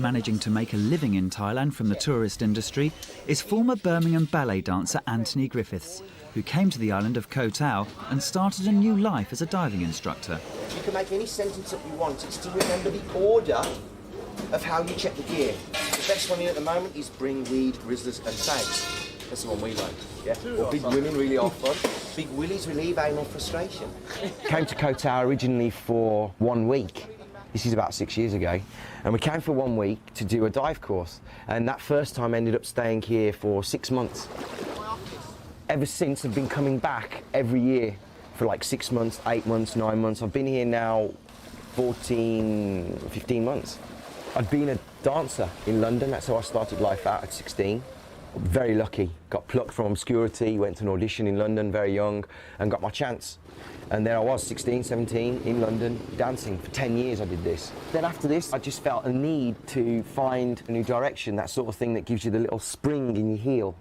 Managing to make a living in Thailand from the tourist industry is former Birmingham ballet dancer Anthony Griffiths, who came to the island of Koh Tao and started a new life as a diving instructor. You can make any sentence that you want. It's to remember the order of how you check the gear. The best one in at the moment is bring weed, rizzlers and fags. That's the one we like. Yeah. Well, big women really are fun. Big willies relieve anal frustration. Came to Koh Tao originally for 1 week. This is about 6 years ago. And we came for 1 week to do a dive course. And that first time ended up staying here for 6 months. Ever since, I've been coming back every year for like 6 months, 8 months, 9 months. I've been here now 14, 15 months. I'd been a dancer in London. That's how I started life out at 16. Very lucky. Got plucked from obscurity, went to an audition in London very young and got my chance. And there I was, 16, 17, in London, dancing. For 10 years I did this. Then after this, I just felt a need to find a new direction, that sort of thing that gives you the little spring in your heel.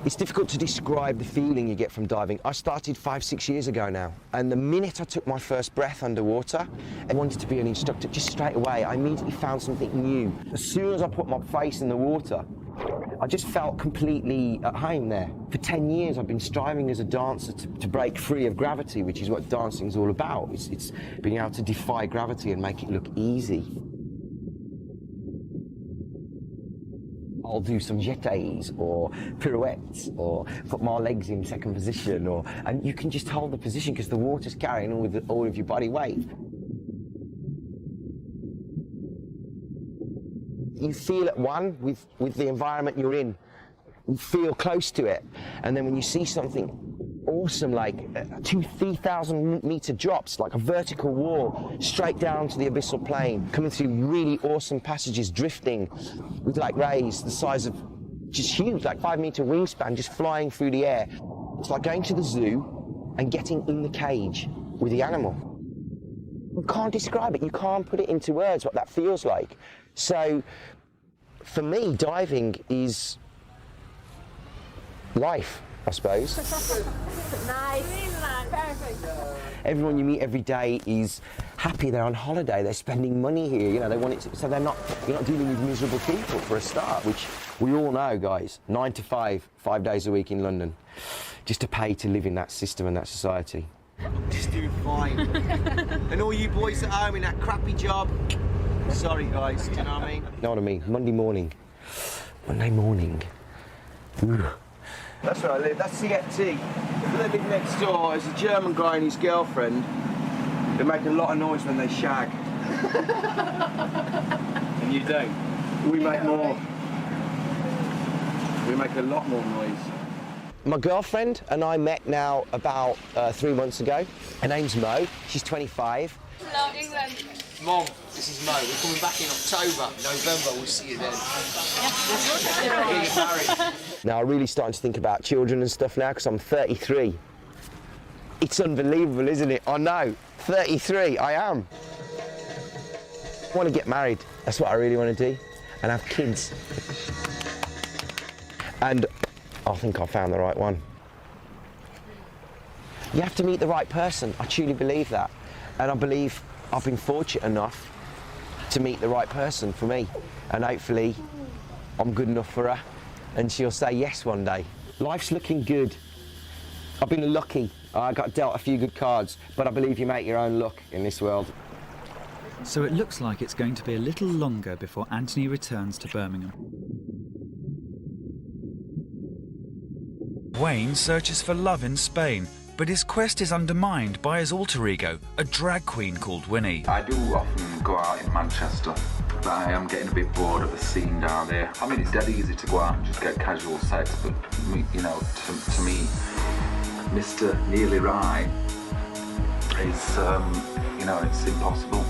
It's difficult to describe the feeling you get from diving. I started 5, 6 years ago now, and the minute I took my first breath underwater, I wanted to be an instructor just straight away. I immediately found something new. As soon as I put my face in the water, I just felt completely at home there. For 10 years, I've been striving as a dancer to break free of gravity, which is what dancing's all about. It's being able to defy gravity and make it look easy. I'll do some jetés or pirouettes or put my legs in second position, and you can just hold the position because the water's carrying all of your body weight. You feel at one with the environment you're in. You feel close to it, and then when you see something awesome like 2,000-3,000 meter drops, like a vertical wall straight down to the abyssal plain, coming through really awesome passages, drifting with like rays the size of just huge, like 5-meter wingspan, just flying through the air. It's like going to the zoo and getting in the cage with the animal. You can't describe it, you can't put it into words what that feels like. So for me, diving is life, I suppose. Nice. Everyone you meet every day is happy, they're on holiday, they're spending money here, you know, they want it to, so you're not dealing with miserable people for a start, which we all know, guys, 9 to 5, 5 days a week in London, just to pay to live in that system and that society. I'm just doing fine. And all you boys at home in that crappy job, sorry guys, do you know what I mean? You know what I mean? Monday morning. Ooh. That's where I live, that's CFT. I live next door, there's a German guy and his girlfriend. They make a lot of noise when they shag. And you don't? We make more. We make a lot more noise. My girlfriend and I met now about 3 months ago. Her name's Mo, she's 25. Hello, England. Mom, this is Mo. We're coming back in October, November. We'll see you then. We'll get married. Now, I'm really starting to think about children and stuff now because I'm 33. It's unbelievable, isn't it? I know. 33, I am. I want to get married. That's what I really want to do. And have kids. And I think I found the right one. You have to meet the right person. I truly believe that. And I believe I've been fortunate enough to meet the right person for me. And hopefully I'm good enough for her and she'll say yes one day. Life's looking good. I've been lucky. I got dealt a few good cards, but I believe you make your own luck in this world. So it looks like it's going to be a little longer before Anthony returns to Birmingham. Wayne searches for love in Spain, but his quest is undermined by his alter ego, a drag queen called Winnie. I do often go out in Manchester, but I am getting a bit bored of the scene down there. I mean, it's dead easy to go out and just get casual sex, but you know, to me, Mr. Nearly Right is, you know, it's impossible.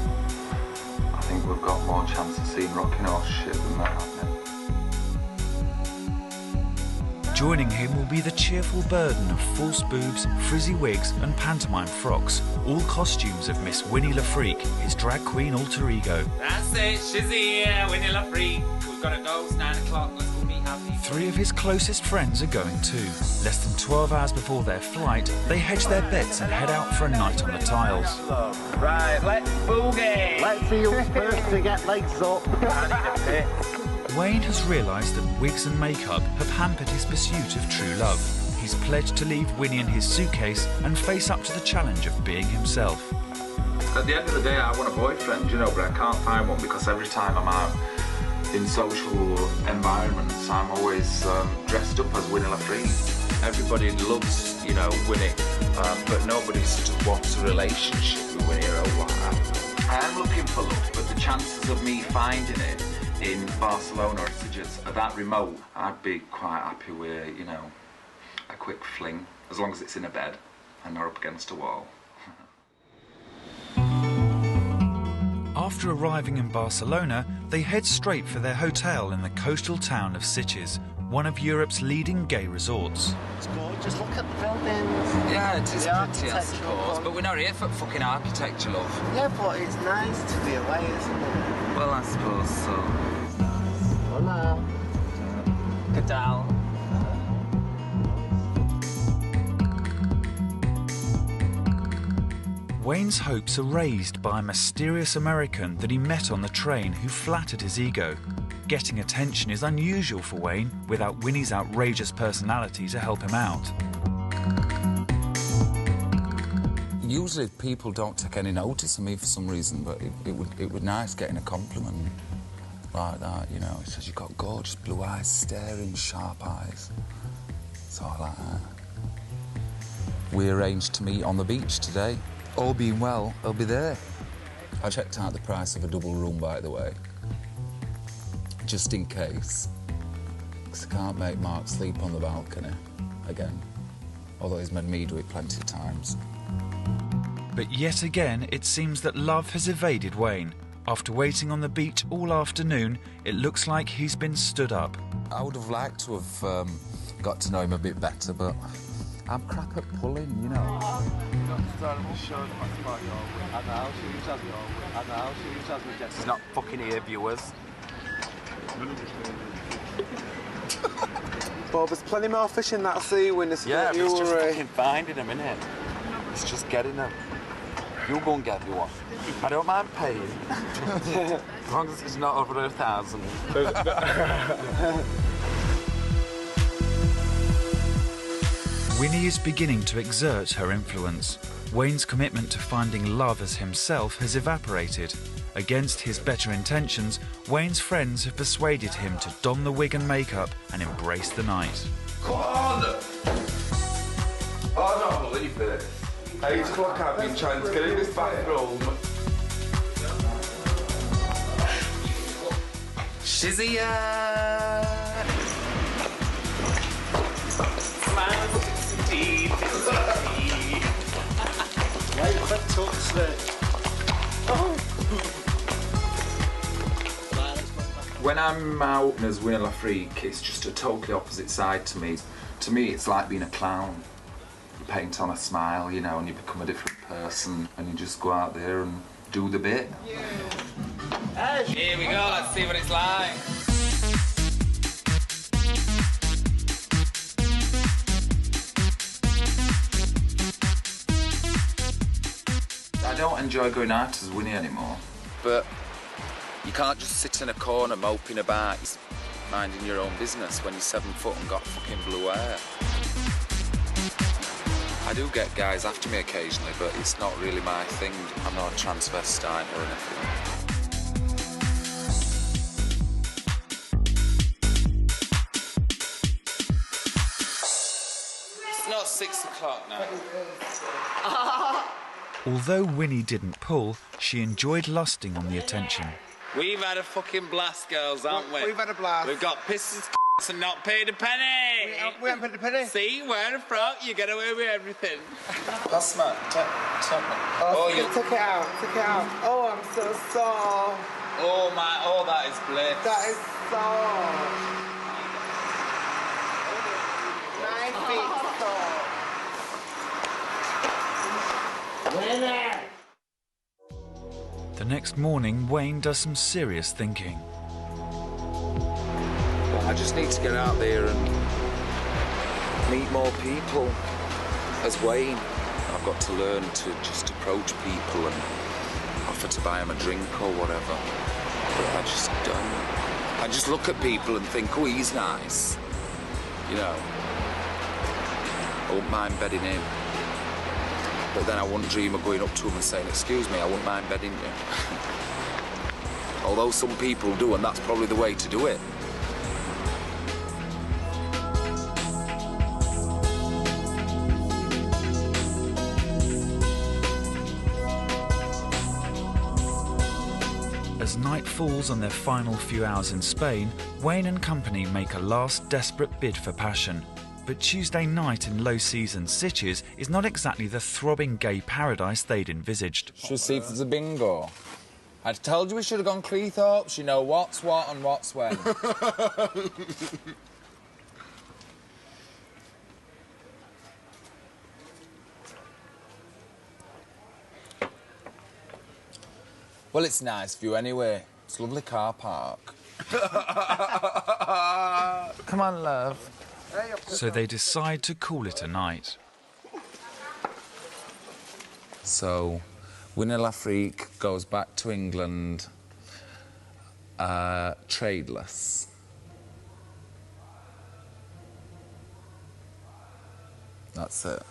I think we've got more chance of seeing rocking horse shit than that happening. Joining him will be the cheerful burden of false boobs, frizzy wigs and pantomime frocks, all costumes of Miss Winnie La Freak, his drag queen alter ego. That's it, she's here, Winnie La Freak. We've gotta go. It's 9 o'clock. Let's go meet Abby. 3 of his closest friends are going too. Less than 12 hours before their flight, they hedge their bets and head out for a night on the tiles. Right, let's boogie. Let's see who's first to get legs up. I need a bit. Wayne has realised that wigs and makeup have hampered his pursuit of true love. He's pledged to leave Winnie in his suitcase and face up to the challenge of being himself. At the end of the day, I want a boyfriend, you know, but I can't find one because every time I'm out in social environments, I'm always dressed up as Winnie Lafree. Everybody loves, you know, Winnie, but nobody sort of wants a relationship with Winnie or like that. I am looking for love, but the chances of me finding it in Barcelona or Sitges are that remote. I'd be quite happy with, you know, a quick fling, as long as it's in a bed and not up against a wall. After arriving in Barcelona, they head straight for their hotel in the coastal town of Sitges, one of Europe's leading gay resorts. It's gorgeous, look at the buildings. Yeah, it is pretty, I architectural suppose. But we're not here for fucking architecture, love. Yeah, but it's nice to be away, isn't it? Well, I suppose so. Hola. Koh Tao. Wayne's hopes are raised by a mysterious American that he met on the train who flattered his ego. Getting attention is unusual for Wayne without Winnie's outrageous personality to help him out. Usually people don't take any notice of me for some reason, but it was nice getting a compliment like that, you know. It says you've got gorgeous blue eyes, staring sharp eyes. So I like that. We arranged to meet on the beach today. All being well, I'll be there. I checked out the price of a double room, by the way, just in case, because I can't make Mark sleep on the balcony again, although he's made me do it plenty of times. But yet again, it seems that love has evaded Wayne. After waiting on the beach all afternoon, it looks like he's been stood up. I would have liked to have got to know him a bit better, but I'm crap at pulling, you know. He's not fucking here, viewers. Bob, there's plenty more fish in that sea when it's Yeah, but it's just fucking finding them, innit? It's just getting them. You go and get me one. I don't mind paying. As long as it's not over 1,000. Winnie is beginning to exert her influence. Wayne's commitment to finding love as himself has evaporated. Against his better intentions, Wayne's friends have persuaded him to don the wig and makeup and embrace the night. Come on! I don't believe this. 8 o'clock I've been trying to get in this bathroom. Shizzy! When I'm out as Winnie Lafree, it's just a totally opposite side to me. To me, it's like being a clown. You paint on a smile, you know, and you become a different person, and you just go out there and do the bit. Here we go, let's see what it's like. I don't enjoy going out as Winnie anymore. But you can't just sit in a corner moping about, minding your own business when you're 7 foot and got fucking blue hair. I do get guys after me occasionally, but it's not really my thing. I'm not a transvestite or anything. It's not 6 o'clock now. Although Winnie didn't pull, she enjoyed lusting on the attention. We've had a fucking blast, girls, haven't we? We've had a blast. We've got pissed and not paid a penny. We haven't paid a penny. See, wearing a frock, you get away with everything. That's my... Oh, you took it out. Took it out. Oh, I'm so sore. Oh my, oh, that is bliss. That is sore. 9 feet sore. Winner! The next morning, Wayne does some serious thinking. just need to get out there and meet more people. As Wayne, I've got to learn to just approach people and offer to buy them a drink or whatever. But I just don't. I just look at people and think, oh, he's nice. You know, I wouldn't mind bedding him. But then I wouldn't dream of going up to him and saying, excuse me, I wouldn't mind bedding you. Although some people do, and that's probably the way to do it. As night falls on their final few hours in Spain, Wayne and company make a last desperate bid for passion. But Tuesday night in low-season Sitges is not exactly the throbbing gay paradise they'd envisaged. Should we see if there's a bingo? I told you we should have gone Cleethorpes. You know what's what and what's when. Well, it's a nice view anyway. It's a lovely car park. Come on, love. So they decide to call it a night. So, Winner Lafrique goes back to England tradeless. That's it.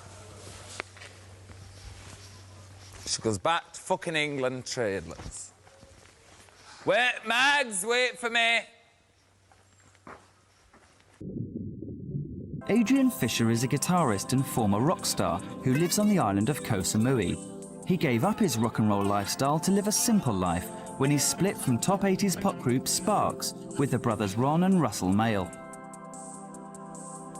She goes back to fucking England tradeless. Wait, Mags, wait for me. Adrian Fisher is a guitarist and former rock star who lives on the island of Koh Samui. He gave up his rock and roll lifestyle to live a simple life when he split from top 80s pop group Sparks with the brothers Ron and Russell Mael.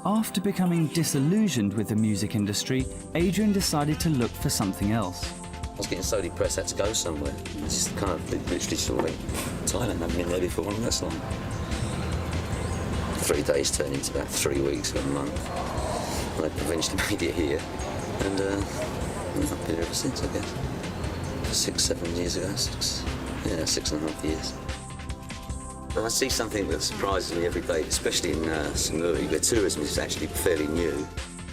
After becoming disillusioned with the music industry, Adrian decided to look for something else. I was getting so depressed I had to go somewhere. It's just kind of literally sort of like Thailand. I haven't been there before, and that's long. 3 days turned into about 3 weeks or a month. And I eventually made it here, and I've been here ever since, I guess. 6, 7 years ago, 6.5 years. Well, I see something that surprises me every day, especially in Samui, where tourism is actually fairly new.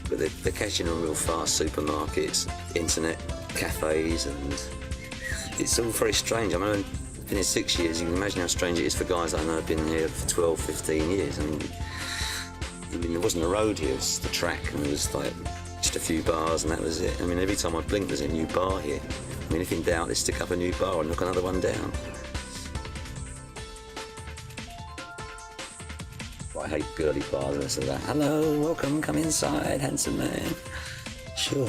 But they're catching on real fast, supermarkets, internet cafes, and it's all very strange. I mean, I've been here 6 years, you can imagine how strange it is for guys I know have been here for 12, 15 years. I mean, there wasn't a road here, it was the track, and there was like just a few bars, and that was it. I mean, every time I blink, there's a new bar here. I mean, if in doubt, they stick up a new bar and knock another one down. I hate girly bars and stuff like that. Hello, welcome, come inside, handsome man. Sure.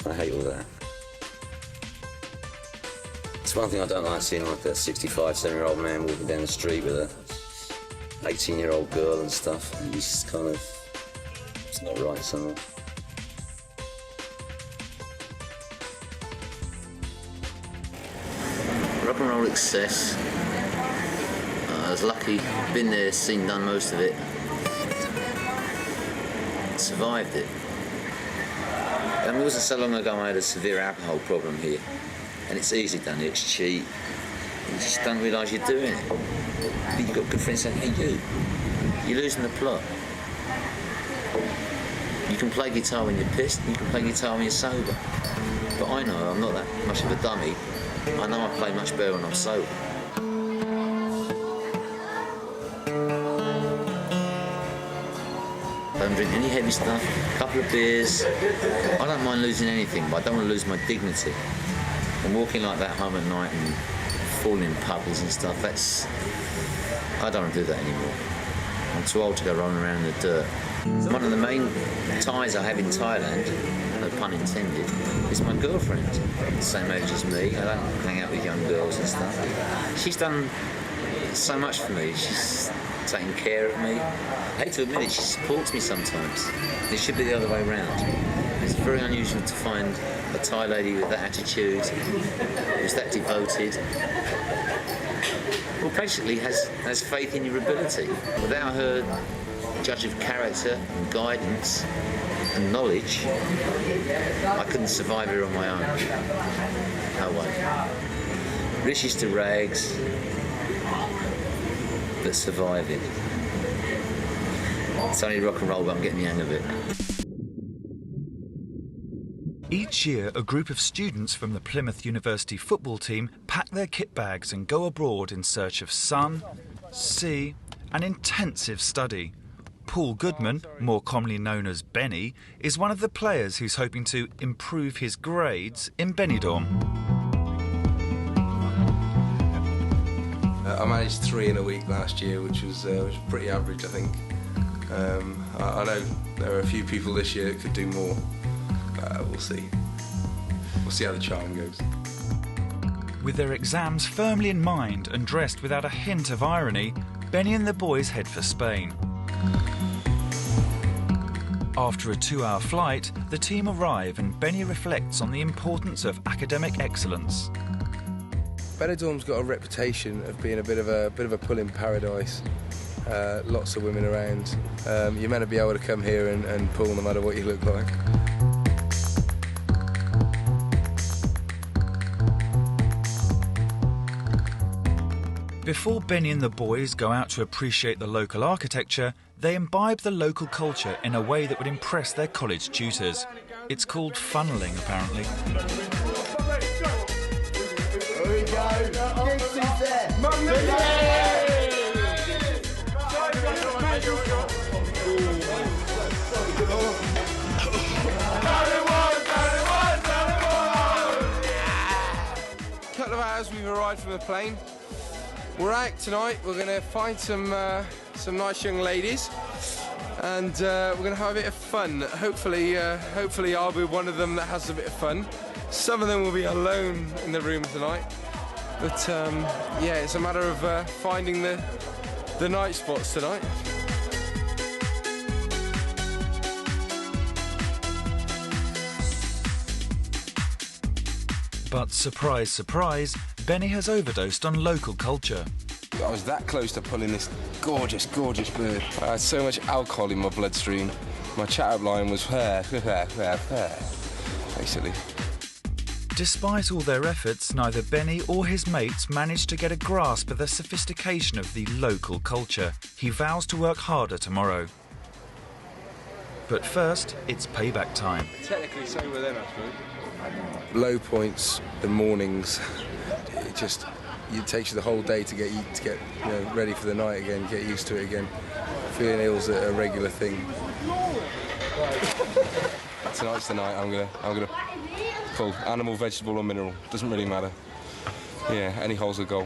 I hate all that. It's one thing I don't like, seeing like a 65, 7-year-old man walking down the street with a 18-year-old girl and stuff. And it's just kind of, it's not right somehow. Rock and roll excess. I was lucky, been there, seen, done most of it. Survived it. I mean, it wasn't so long ago I had a severe alcohol problem here. And it's easy done here, it's cheap. You just don't realise you're doing it. But you've got good friends saying, hey, you're losing the plot. You can play guitar when you're pissed, and you can play guitar when you're sober. But I know I'm not that much of a dummy. I know I play much better when I'm sober. I don't drink any heavy stuff, a couple of beers. I don't mind losing anything, but I don't want to lose my dignity. And walking like that home at night and falling in puddles and stuff, I don't want to do that anymore. I'm too old to go rolling around in the dirt. One of the main ties I have in Thailand, no pun intended, is my girlfriend. The same age as me. I don't hang out with young girls and stuff. She's done so much for me. She's taking care of me. I hate to admit it, she supports me sometimes. It should be the other way around. It's very unusual to find a Thai lady with that attitude, who's that devoted. Well, basically has faith in your ability. Without her judge of character and guidance and knowledge, I couldn't survive here on my own. No way. Riches to rags, but surviving. It's only rock and roll, but I'm getting the hang of it. Each year, a group of students from the Plymouth University football team pack their kit bags and go abroad in search of sun, sea and intensive study. Paul Goodman, more commonly known as Benny, is one of the players who's hoping to improve his grades in Benidorm. I managed 3 in a week last year, which was pretty average, I think. I know there are a few people this year that could do more. We'll see. We'll see how the charm goes. With their exams firmly in mind and dressed without a hint of irony, Benny and the boys head for Spain. After a 2-hour flight, the team arrive and Benny reflects on the importance of academic excellence. Benidorm's got a reputation of being a bit of a pull-in paradise. Lots of women around. You're meant to be able to come here and pull no matter what you look like. Before Benny and the boys go out to appreciate the local architecture, they imbibe the local culture in a way that would impress their college tutors. It's called funneling, apparently. Here we go. Dixie's there. Couple of hours we've arrived from the plane. We're out tonight. We're going to find some nice young ladies, and we're going to have a bit of fun. Hopefully I'll be one of them that has a bit of fun. Some of them will be alone in the room tonight, but yeah, it's a matter of finding the night spots tonight. But surprise, surprise, Benny has overdosed on local culture. I was that close to pulling this gorgeous, gorgeous bird. I had so much alcohol in my bloodstream. My chat-up line was basically. Despite all their efforts, neither Benny or his mates managed to get a grasp of the sophistication of the local culture. He vows to work harder tomorrow. But first, it's payback time. Technically sober then, I suppose. Low points, the mornings, it takes you the whole day to get ready for the night again, get used to it again. Feeling ill's a regular thing. Tonight's the night. I'm gonna pull animal, vegetable or mineral. Doesn't really matter. Yeah, any hole's a goal.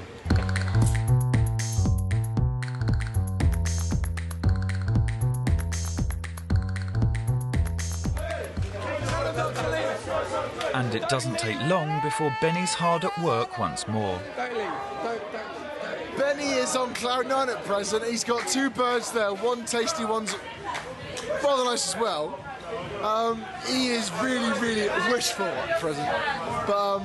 And it doesn't take long before Benny's hard at work once more. Benny is on cloud 9 at present. He's got 2 birds there, one tasty, one's rather nice as well. He is really, really wishful at present. But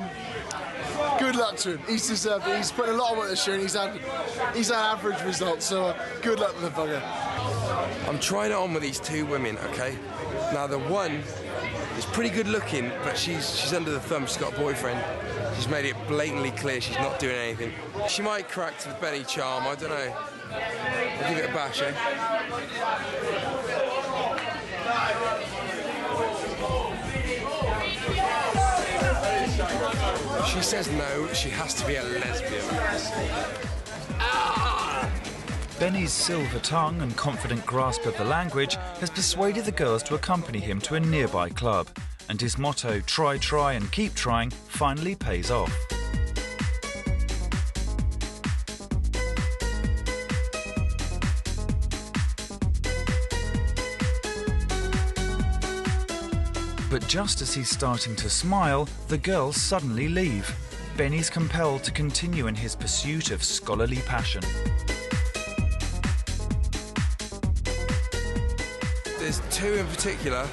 good luck to him. He's deserved it. He's put in a lot of work this year and he's had average results, so good luck with the bugger. I'm trying it on with these 2 women, okay? Now the one is pretty good looking, but she's under the thumb. She's got a boyfriend. She's made it blatantly clear she's not doing anything. She might crack to the Benny charm, I don't know. I'll give it a bash, eh? She says no, she has to be a lesbian. Benny's silver tongue and confident grasp of the language has persuaded the girls to accompany him to a nearby club, and his motto, try and keep trying, finally pays off. But just as he's starting to smile, the girls suddenly leave. Benny's compelled to continue in his pursuit of scholarly passion. There's 2 in particular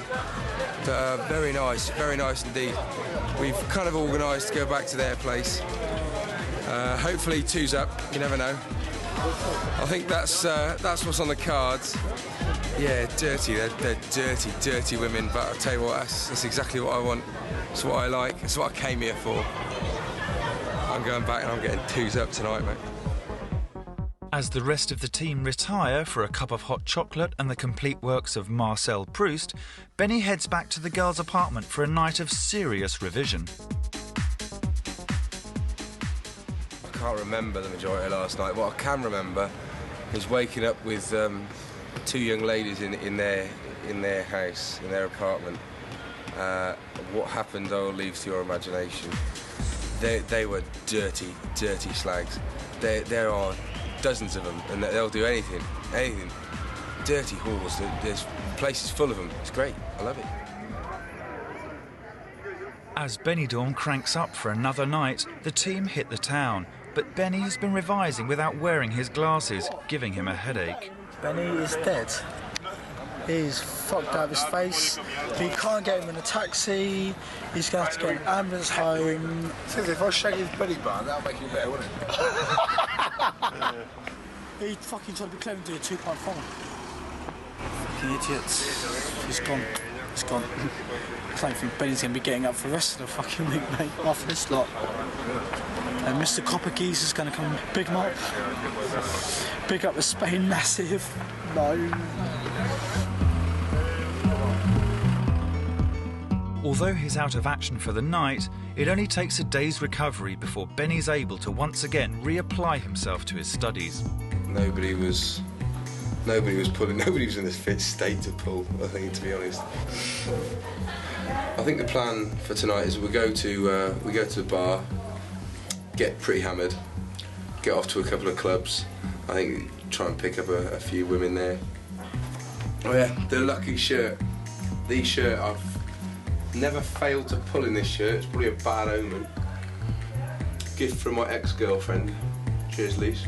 that are very nice indeed. We've kind of organised to go back to their place. Hopefully 2's up, you never know. I think that's what's on the cards. Yeah, dirty, they're dirty, dirty women, but I'll tell you what, that's exactly what I want. It's what I like, it's what I came here for. I'm going back and I'm getting 2's up tonight, mate. As the rest of the team retire for a cup of hot chocolate and the complete works of Marcel Proust, Benny heads back to the girls' apartment for a night of serious revision. I can't remember the majority of last night. What I can remember is waking up with two young ladies in their house, in their apartment. What happened, I will leave to your imagination. They were dirty, dirty slags. There are dozens of them, and they'll do anything. Dirty whores. There's places full of them. It's great. I love it. As Benidorm cranks up for another night, the team hit the town. But Benny has been revising without wearing his glasses, giving him a headache. Benny is dead. He's fucked out of his face. We can't get him in a taxi. He's going to have to get an ambulance home. If I shake his belly button, that'll make him better, wouldn't it? He fucking tried to be clever and do a 2.5. Fucking idiots. He's gone. He's gone. I don't think Benny's going to be getting up for the rest of the fucking week, mate, after this lot. And Mr. Copper Geese is going to come and big him up. Big up the Spain massive. No. Although he's out of action for the night, it only takes a day's recovery before Benny's able to once again reapply himself to his studies. Nobody was in a fit state to pull, I think, to be honest. I think the plan for tonight is we go to the bar, get pretty hammered, get off to a couple of clubs. I think try and pick up a few women there. Oh yeah, the lucky shirt. The shirt, I've never failed to pull in this shirt. It's probably a bad omen. Gift from my ex-girlfriend. Cheers, Lise.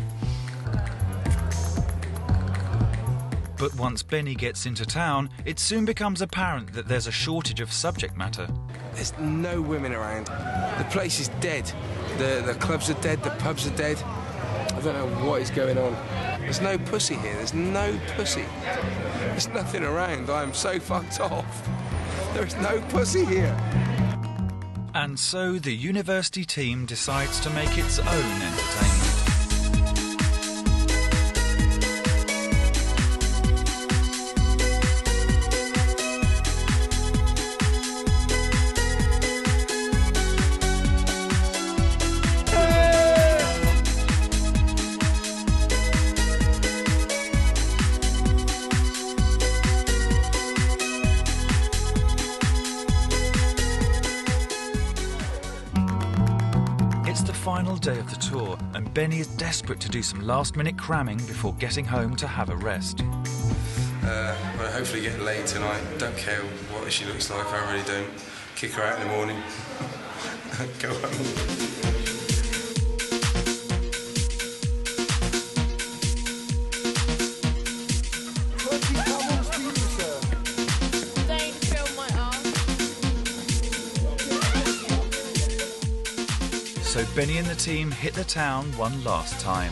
But once Benny gets into town, it soon becomes apparent that there's a shortage of subject matter. There's no women around. The place is dead. The clubs are dead, the pubs are dead. I don't know what is going on. There's no pussy here, there's no pussy. There's nothing around, I'm so fucked off. There is no pussy here. And so the university team decides to make its own entertainment. Final day of the tour, and Benny is desperate to do some last-minute cramming before getting home to have a rest. Well, hopefully get laid tonight. Don't care what she looks like, I really don't. Kick her out in the morning. Go home. So Benny and the team hit the town one last time.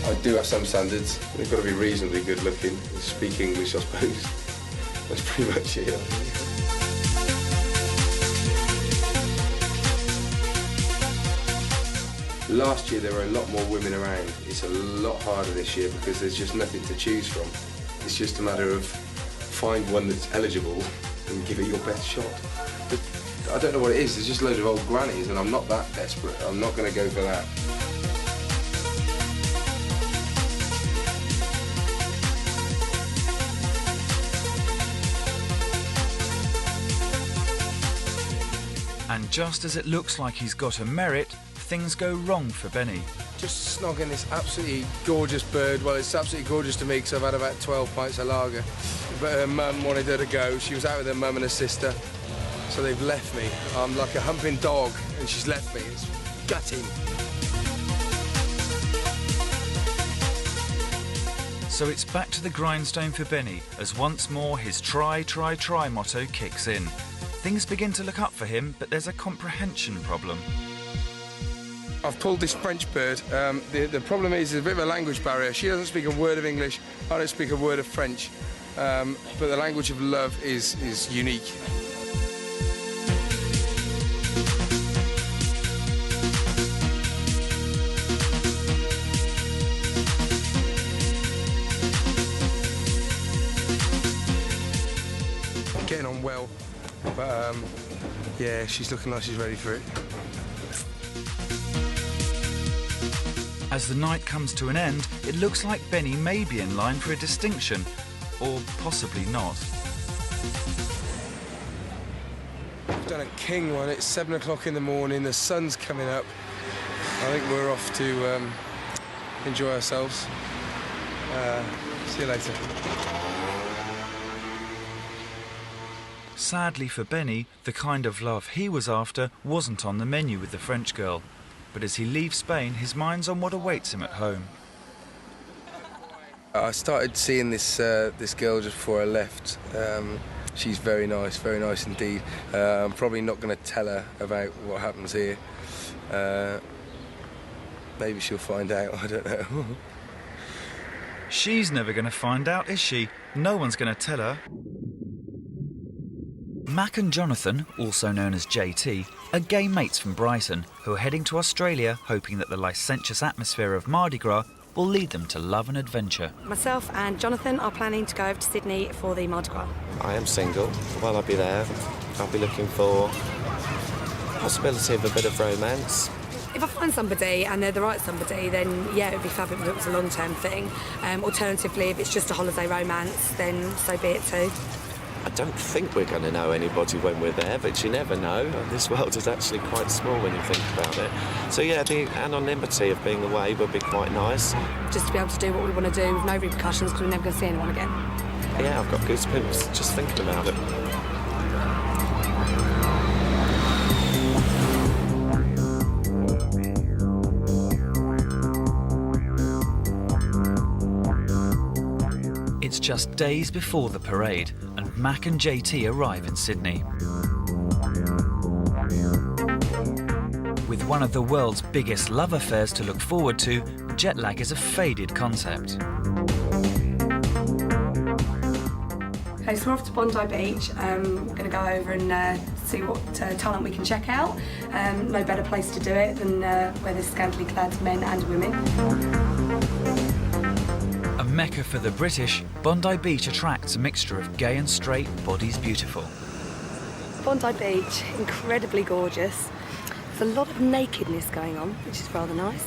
I do have some standards. They've got to be reasonably good looking. Speak English, I suppose. That's pretty much it. Last year there were a lot more women around. It's a lot harder this year because there's just nothing to choose from. It's just a matter of find one that's eligible and give it your best shot. But I don't know what it is, there's just loads of old grannies and I'm not that desperate. I'm not going to go for that. And just as it looks like he's got a merit, things go wrong for Benny. Just snogging this absolutely gorgeous bird. Well, it's absolutely gorgeous to me because I've had about 12 pints of lager. But her mum wanted her to go. She was out with her mum and her sister. So they've left me. I'm like a humping dog and she's left me. It's gutting. So it's back to the grindstone for Benny as once more his try, try, try motto kicks in. Things begin to look up for him, but there's a comprehension problem. I've pulled this French bird. The problem is there's a bit of a language barrier. She doesn't speak a word of English. I don't speak a word of French. But the language of love is unique. yeah, she's looking like she's ready for it. As the night comes to an end, it looks like Benny may be in line for a distinction, or possibly not. We've done a king one. It's 7 o'clock in the morning. The sun's coming up. I think we're off to enjoy ourselves. See you later. Sadly for Benny, the kind of love he was after wasn't on the menu with the French girl. But as he leaves Spain, his mind's on what awaits him at home. I started seeing this this girl just before I left. She's very nice indeed. I'm probably not going to tell her about what happens here. Maybe she'll find out, I don't know. She's never going to find out, is she? No one's going to tell her. Mac and Jonathan, also known as JT, are gay mates from Brighton who are heading to Australia hoping that the licentious atmosphere of Mardi Gras will lead them to love and adventure. Myself and Jonathan are planning to go over to Sydney for the Mardi Gras. I am single. While I'll be there, I'll be looking for the possibility of a bit of romance. If I find somebody and they're the right somebody, then yeah, it would be fabulous if it was a long-term thing. Alternatively, if it's just a holiday romance, then so be it too. I don't think we're going to know anybody when we're there, but you never know. This world is actually quite small when you think about it. So yeah, the anonymity of being away would be quite nice. Just to be able to do what we want to do with no repercussions because we're never going to see anyone again. Yeah, I've got goosebumps just thinking about it. It's just days before the parade, and Mac and JT arrive in Sydney. With one of the world's biggest love affairs to look forward to, jet lag is a faded concept. Okay, so we're off to Bondi Beach. We're going to go over and see what talent we can check out. No better place to do it than where there's scantily clad men and women. A mecca for the British, Bondi Beach attracts a mixture of gay and straight bodies beautiful. Bondi Beach, incredibly gorgeous. There's a lot of nakedness going on, which is rather nice.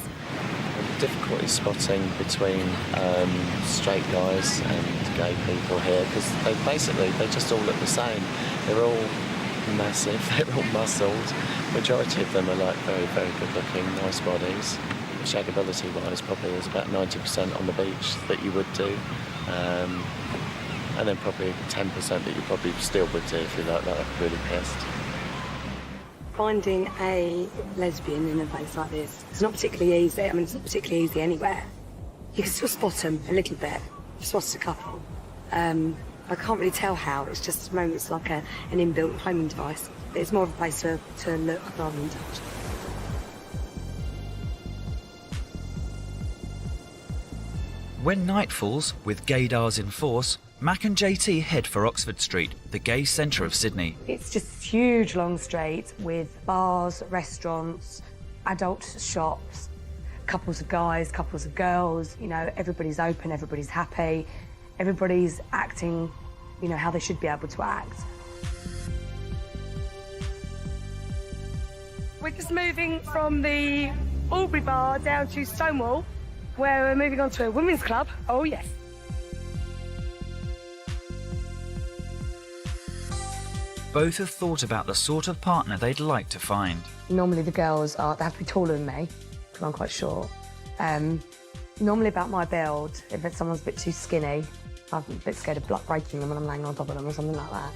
Difficulty spotting between straight guys and gay people here because they just all look the same. They're all massive, they're all muscled. Majority of them are like very, very good looking, nice bodies. Shaggability wise, probably there's about 90% on the beach that you would do, and then probably 10% that you probably still would do if you're like really pissed. Finding a lesbian in a place like this, it's not particularly easy. I mean, it's not particularly easy anywhere. You can still spot them a little bit. I've spotted a couple. I can't really tell how. It's just at the moment it's like an inbuilt homing device. It's more of a place to look rather than touch. When night falls, with gaydars in force, Mac and JT head for Oxford Street, the gay centre of Sydney. It's just huge long street with bars, restaurants, adult shops, couples of guys, couples of girls. You know, everybody's open, everybody's happy, everybody's acting, you know, how they should be able to act. We're just moving from the Albury Bar down to Stonewall, where we're moving on to a women's club. Oh, yes. Both have thought about the sort of partner they'd like to find. Normally the girls they have to be taller than me, because I'm quite short. Normally about my build, if someone's a bit too skinny, I'm a bit scared of breaking them when I'm laying on top of them or something like that.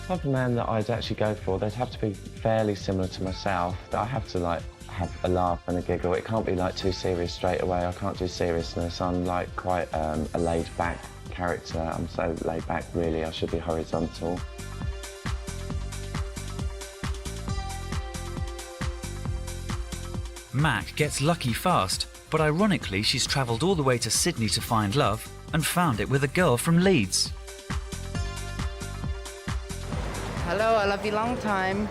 The type of man that I'd actually go for, they'd have to be fairly similar to myself. That I have to like have a laugh and a giggle. It can't be like too serious straight away. I can't do seriousness. I'm like quite a laid-back character. I'm so laid-back, really. I should be horizontal. Mac gets lucky fast, but ironically she's travelled all the way to Sydney to find love and found it with a girl from Leeds. Hello, I love you long time.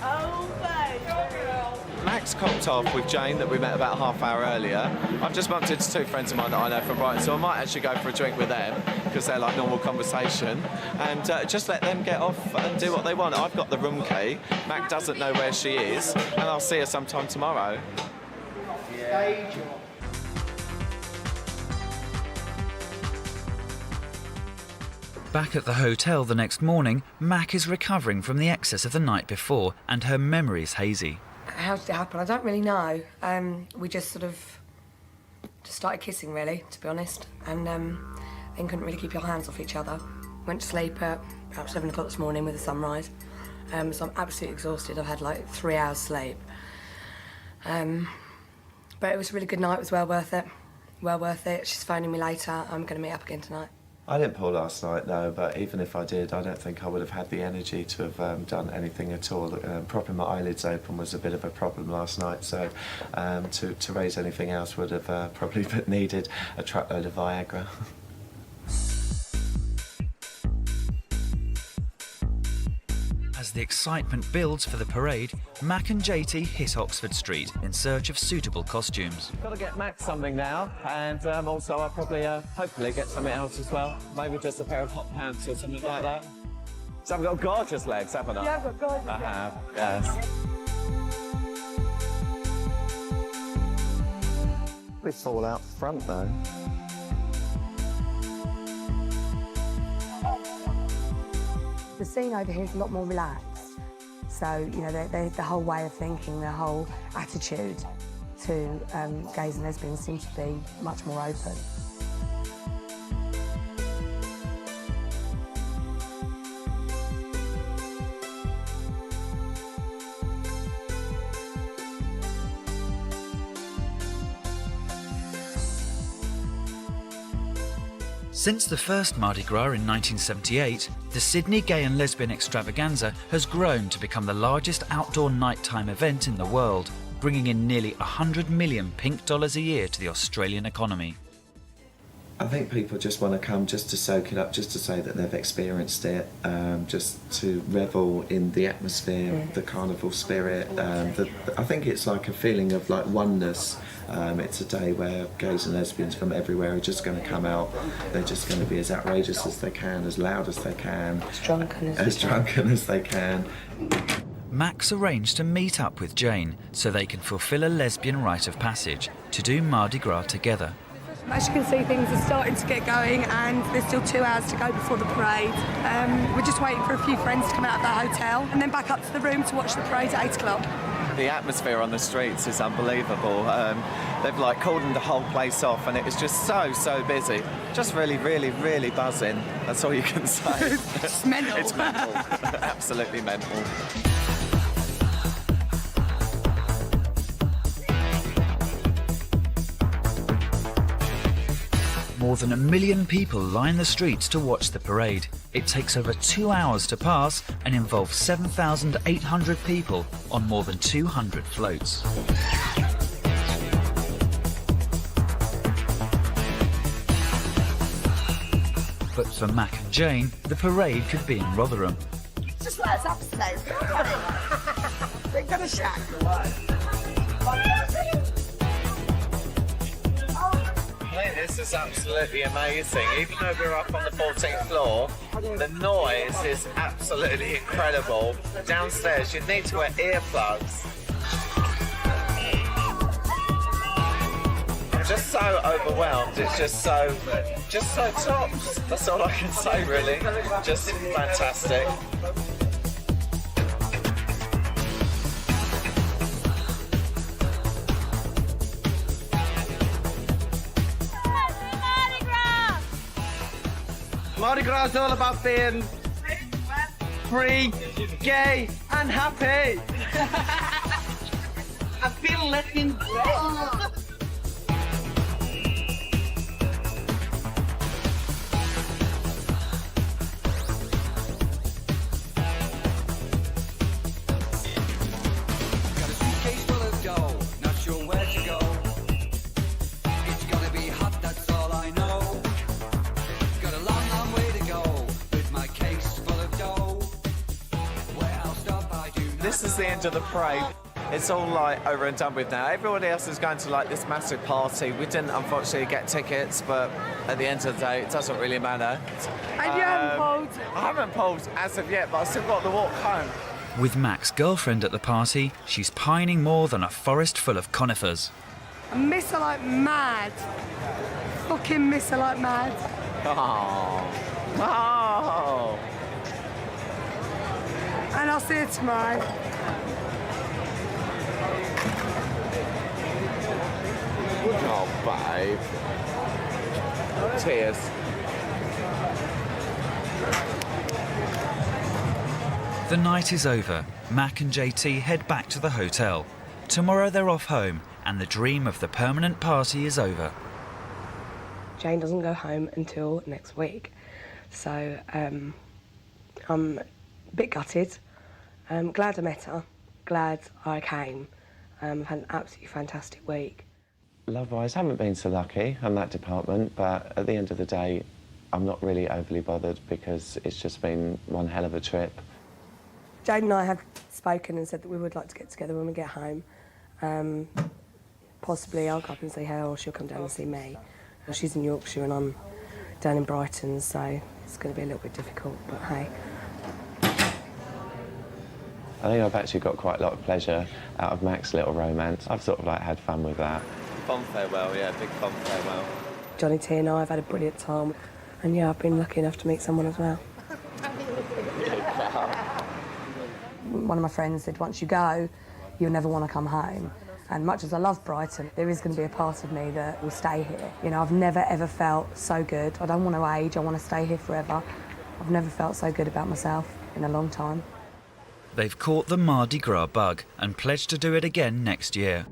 Oh, baby. Max cocked off with Jane that we met about a half hour earlier. I've just bumped into two friends of mine that I know from Brighton, so I might actually go for a drink with them because they're like normal conversation, and just let them get off and do what they want. I've got the room key. Mac doesn't know where she is, and I'll see her sometime tomorrow. Yeah. Back at the hotel the next morning, Mac is recovering from the excess of the night before, and her memory's hazy. How did it happen? I don't really know. We just sort of just started kissing, really, to be honest, and then couldn't really keep your hands off each other. Went to sleep at about 7 o'clock this morning with the sunrise, so I'm absolutely exhausted. I've had like 3 hours sleep. But it was a really good night. It was well worth it. Well worth it. She's phoning me later. I'm going to meet up again tonight. I didn't pull last night, no, but even if I did, I don't think I would have had the energy to have done anything at all. Propping my eyelids open was a bit of a problem last night, so to raise anything else would have probably needed a truckload of Viagra. As the excitement builds for the parade, Mac and JT hit Oxford Street in search of suitable costumes. Got to get Max something now, and also I'll probably, hopefully, get something else as well. Maybe just a pair of hot pants or something like that. So I've got gorgeous legs, haven't I? Yeah, I've got gorgeous legs. I have, yes. We fall out front, though. The scene over here is a lot more relaxed. So, you know, the whole way of thinking, the whole attitude to gays and lesbians seems to be much more open. Since the first Mardi Gras in 1978, the Sydney Gay and Lesbian Extravaganza has grown to become the largest outdoor nighttime event in the world, bringing in nearly $100 million pink dollars a year to the Australian economy. I think people just want to come just to soak it up, just to say that they've experienced it, just to revel in the atmosphere, the carnival spirit. I think it's like a feeling of like oneness. It's a day where gays and lesbians from everywhere are just going to come out. They're just going to be as outrageous as they can, as loud as they can, as drunken as they can. Max arranged to meet up with Jane so they can fulfill a lesbian rite of passage to do Mardi Gras together. As you can see, things are starting to get going and there's still 2 hours to go before the parade. We're just waiting for a few friends to come out of the hotel and then back up to the room to watch the parade at 8 o'clock. The atmosphere on the streets is unbelievable. They've like cordoned the whole place off and it is just so busy. Just really buzzing. That's all you can say. It's mental. It's mental. Absolutely mental. More than 1 million people line the streets to watch the parade. It takes over 2 hours to pass and involves 7,800 people on more than 200 floats. But for Mac and Jane, the parade could be in Rotherham. Just let us upstairs. We're gonna shack. This is absolutely amazing. Even though we're up on the 14th floor, the noise is absolutely incredible. Downstairs, you'd need to wear earplugs. I'm just so overwhelmed. It's just so tops. That's all I can say, really. Just fantastic. Mardi Gras is all about being free, gay, and happy. I feel letting go. This is end of the parade. It's all like over and done with now. Everybody else is going to like this massive party. We didn't unfortunately get tickets, but at the end of the day, it doesn't really matter. And you haven't pulled? I haven't pulled as of yet, but I still got the walk home. With Mac's girlfriend at the party, she's pining more than a forest full of conifers. I miss her like mad. Fucking miss her like mad. Oh. Oh. And I'll see you tomorrow. Oh, babe. Tears. The night is over. Mac and JT head back to the hotel. Tomorrow they're off home, and the dream of the permanent party is over. Jane doesn't go home until next week, so I'm a bit gutted. I'm glad I met her, glad I came. I've had an absolutely fantastic week. Love-wise, I haven't been so lucky on that department, but at the end of the day, I'm not really overly bothered because it's just been one hell of a trip. Jane and I have spoken and said that we would like to get together when we get home. Possibly I'll go up and see her, or she'll come down and see me. She's in Yorkshire and I'm down in Brighton, so it's going to be a little bit difficult, but hey. I think I've actually got quite a lot of pleasure out of Mac's little romance. I've sort of like had fun with that. Fun farewell, yeah, big fun farewell. Johnny T and I have had a brilliant time, and yeah, I've been lucky enough to meet someone as well. One of my friends said, once you go, you'll never want to come home. And much as I love Brighton, there is going to be a part of me that will stay here. You know, I've never ever felt so good. I don't want to age, I want to stay here forever. I've never felt so good about myself in a long time. They've caught the Mardi Gras bug and pledged to do it again next year.